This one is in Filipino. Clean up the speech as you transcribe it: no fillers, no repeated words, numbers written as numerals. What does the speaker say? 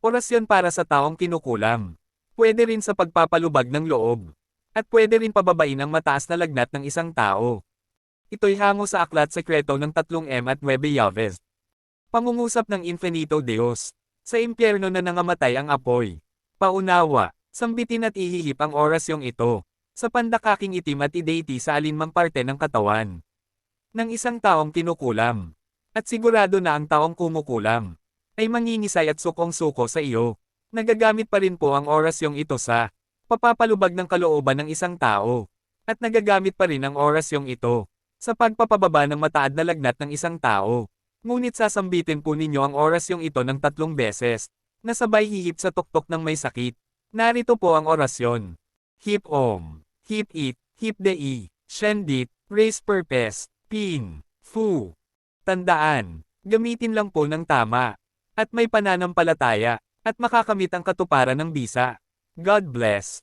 Orasyon para sa taong kinukulam. Pwede rin sa pagpapalubag ng loob. At pwede rin pababain ang mataas na lagnat ng isang tao. Ito'y hango sa aklat sekreto ng 3M at 9 Llaves. Pangungusap ng Infinito Deus. Sa impyerno na nangamatay ang apoy. Paunawa, sambitin at ihihip ang orasyong ito. Sa pandakaking itim at ideity sa alinmang parte ng katawan. Ng isang taong kinukulam. At sigurado na ang taong kumukulam ay mangingisay at sukong-suko sa iyo. Nagagamit pa rin po ang orasyong ito sa papapalubag ng kalooban ng isang tao. At nagagamit pa rin ang orasyong ito sa pagpapababa ng mataad na lagnat ng isang tao. Ngunit sasambitin po ninyo ang orasyong ito ng 3 beses, na sabay hihip sa tuktok ng may sakit. Narito po ang orasyon. Hip Om, Hip It, Hip Dei, Shendit, Raise Purpose, Pin, Fu. Tandaan, gamitin lang po ng tama. At may pananampalataya, at makakamit ang katuparan ng bisa. God bless.